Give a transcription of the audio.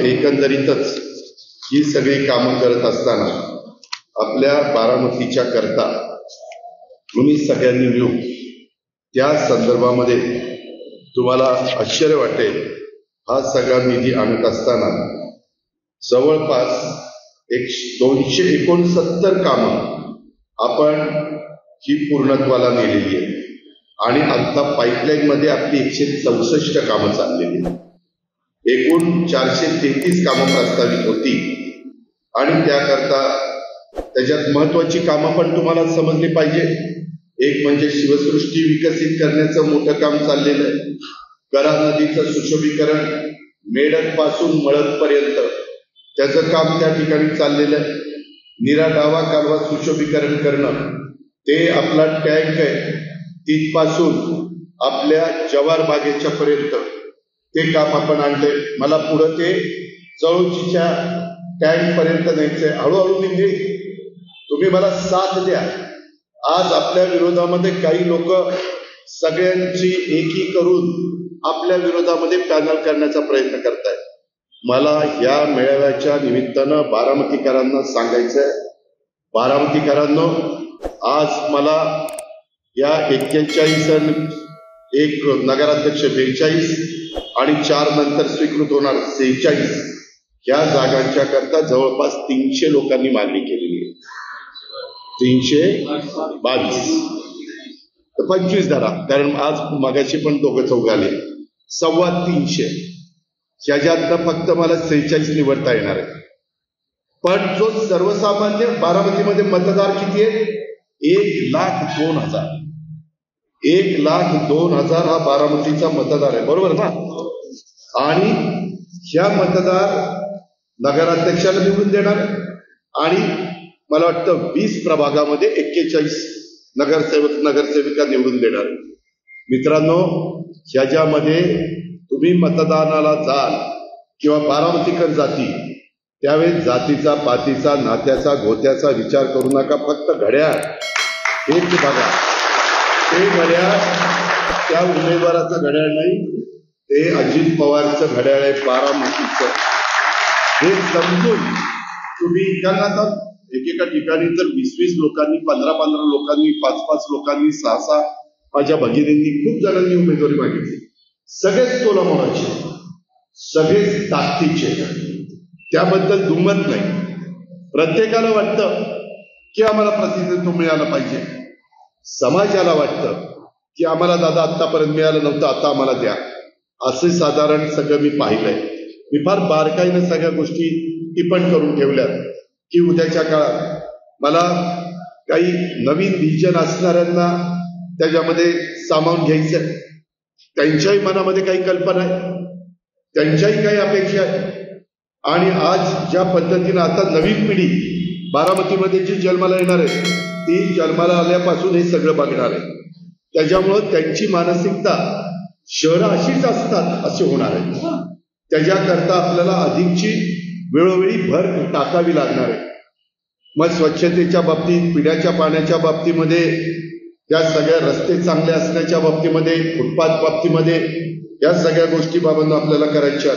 एकंदरीतच ही सगळी कामं करत असताना आपल्या बारामतीच्या करता तुम्ही सगळ्यांनी मिळून त्या संदर्भामध्ये तुम्हाला आश्चर्य वाटेल, हा सगळा निधी आणत असताना जवळपास 269 कामं आपण ही पूर्णत्वाला नेलेली आहे आणि आता पाईपलाईन मध्ये आपली 164 कामं चाललेली आहेत. एकूण 433 कामं प्रस्तावित होती आणि त्याकरता त्याच्यात महत्वाची कामं पण तुम्हाला समजली पाहिजे. एक म्हणजे शिवसृष्टी विकसित करण्याचं मोठं काम चाललेलं आहे. करा नदीचं सुशोभीकरण मेडक पासून मळद पर्यंत त्याचं काम त्या ठिकाणी चाललेलं आहे. नीरा डावा कालवा सुशोभीकरण करणं, ते आपला टँक आहे तिथपासून आपल्या जवार बागेच्या पर्यंत ते काम आपण आणले. मला पुढं ते जळोचीच्या टँक पर्यंत न्यायचंय. हळूहळू निघे, तुम्ही मला साथ द्या. आज आपल्या विरोधामध्ये काही लोक सगळ्यांची एकी करून आपल्या विरोधामध्ये पॅनल करण्याचा प्रयत्न करतायत. मला या मेळाव्याच्या निमित्तानं बारामतीकरांना सांगायचंय, बारामतीकरांनो, आज मला या 41 एक नगराध्यक्ष 42 आणि 4 नंतर स्वीकृत होणार 46 या जागांच्या करता जवळपास 300 लोकांनी मागणी केलेली आहे. 322 तर 25 धरा, कारण आज मगाशी पण दोघं चौघ आले. 325 ह्याच्यातनं फक्त मला 46 निवडता येणार आहे. पण जो सर्वसामान्य बारामतीमध्ये मतदार किती आहेत? 1,02,000. 1,02,000 हा बारामतीचा मतदार आहे, बरोबर ना? आणि ह्या मतदार नगराध्यक्षाला निवडून देणार आणि मला वाटतं 20 प्रभागामध्ये 41 नगरसेवक नगरसेविका निवडून देणार. मित्रांनो, ह्याच्यामध्ये तुम्ही मतदानाला जाल किंवा बारामतीकर जाती, त्यावेळेस जातीचा, पातीचा, नात्याचा, गोत्याचा विचार करू नका. फक्त घड्याळ हेच बघा. ते घड्याळ त्या उमेदवाराचं घड्याळ नाही, ते अजित पवारचं घड्याळ आहे, बारामतीचं. हे समजून तुम्ही, कारण आता एकेका ठिकाणी जर 20-20 लोकांनी, 15-15 लोकांनी, 5-5 लोकांनी, 6-6 माझ्या भगिनींनी, खूप जणांनी उमेदवारी मागितली. सगळेच तोलामोलाचे, सगळेच ताकदीचे, त्याबद्दल दुमत नाही. प्रत्येकाला वाटतं की आम्हाला प्रतिनिधित्व मिळालं पाहिजे. समाजाला वाटतं की आम्हाला दादा आतापर्यंत मिळालं नव्हतं, आता आम्हाला द्या. असं साधारण सगळं मी पाहिलंय. मी फार बारकाईनं सगळ्या गोष्टी टिप्पण करून ठेवल्यात की उद्याच्या काळात मला काही नवीन व्हिजन असणाऱ्यांना त्याच्यामध्ये सामावून घ्यायचं. त्यांच्याही मनामध्ये काही कल्पना आहे, त्यांच्याही काही अपेक्षा आहे. आणि आज ज्या पद्धतीनं आता नवीन पिढी बारामतीमध्ये जी जन्माला येणार आहे, ती जन्माला आल्यापासून हे सगळं बघणार आहे. त्याच्यामुळं त्यांची मानसिकता शहरं अशीच असतात असे होणार आहे. त्याच्याकरता आपल्याला अधिकची वेळोवेळी भर टाकावी लागणार आहे. मग स्वच्छतेच्या बाबतीत, पिण्याच्या पाण्याच्या बाबतीमध्ये, या सगळ्या रस्ते चांगले असण्याच्या बाबतीमध्ये, फुटपाथ बाबतीमध्ये, या सगळ्या गोष्टी बाबत आपल्याला करायच्या.